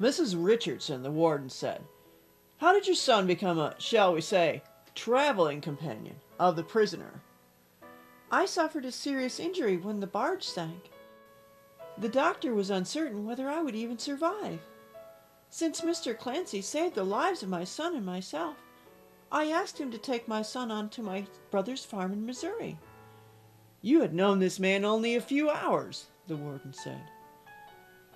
Mrs. Richardson, the warden said, how did your son become a, shall we say, traveling companion of the prisoner? I suffered a serious injury when the barge sank. The doctor was uncertain whether I would even survive. Since Mr. Clancy saved the lives of my son and myself, I asked him to take my son on to my brother's farm in Missouri. You had known this man only a few hours, the warden said.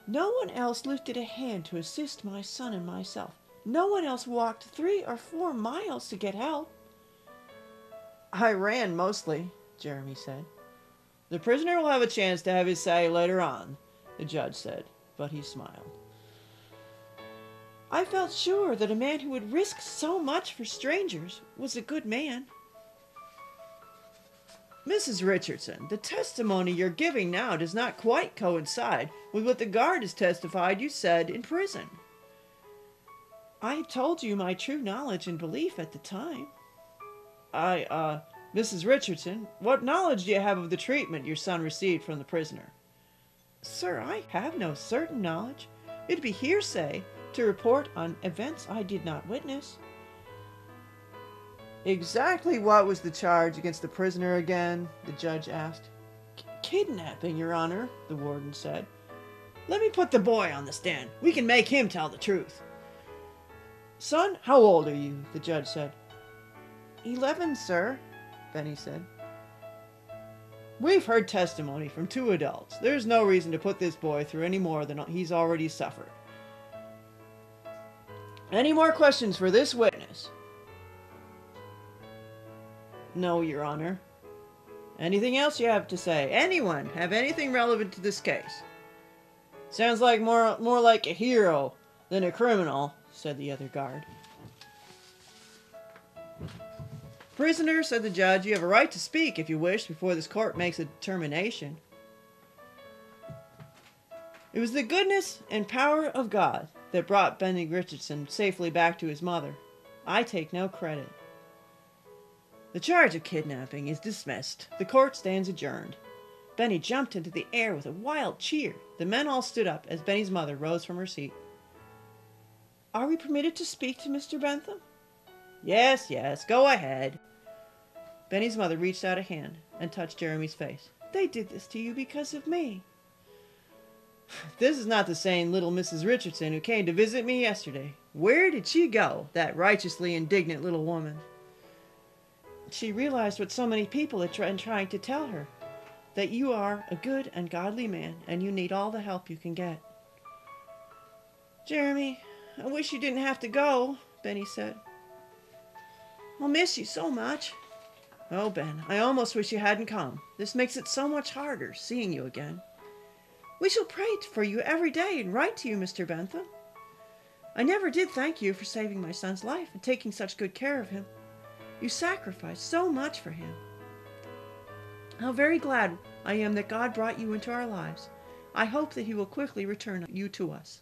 No one else lifted a hand to assist my son and myself. No one else walked 3 or 4 miles to get help. I ran mostly, Jeremy said. The prisoner will have a chance to have his say later on, the judge said, but he smiled. I felt sure that a man who would risk so much for strangers was a good man. Mrs. Richardson, the testimony you're giving now does not quite coincide with what the guard has testified you said in prison. I told you my true knowledge and belief at the time. Mrs. Richardson, what knowledge do you have of the treatment your son received from the prisoner? Sir, I have no certain knowledge. It'd be hearsay to report on events I did not witness. Exactly what was the charge against the prisoner again? The judge asked. Kidnapping, Your Honor, the warden said. Let me put the boy on the stand. We can make him tell the truth. Son, how old are you? The judge said. 11, sir, Benny said. We've heard testimony from 2 adults. There's no reason to put this boy through any more than he's already suffered. Any more questions for this witness? No, Your Honor. Anything else you have to say? Anyone have anything relevant to this case? Sounds like more like a hero than a criminal, said the other guard. Prisoner, said the judge, you have a right to speak if you wish before this court makes a determination. It was the goodness and power of God that brought Benny Richardson safely back to his mother. I take no credit. The charge of kidnapping is dismissed. The court stands adjourned. Benny jumped into the air with a wild cheer. The men all stood up as Benny's mother rose from her seat. Are we permitted to speak to Mr. Bentham? Yes, go ahead. Benny's mother reached out a hand and touched Jeremy's face. They did this to you because of me. This is not the same little Mrs. Richardson who came to visit me yesterday. Where did she go, that righteously indignant little woman? She realized what so many people had been trying to tell her, that you are a good and godly man, and you need all the help you can get. Jeremy, I wish you didn't have to go, Benny said. I'll miss you so much. Oh, Ben, I almost wish you hadn't come. This makes it so much harder, seeing you again. We shall pray for you every day and write to you, Mr. Bentham. I never did thank you for saving my son's life and taking such good care of him. You sacrificed so much for him. How very glad I am that God brought you into our lives. I hope that he will quickly return you to us.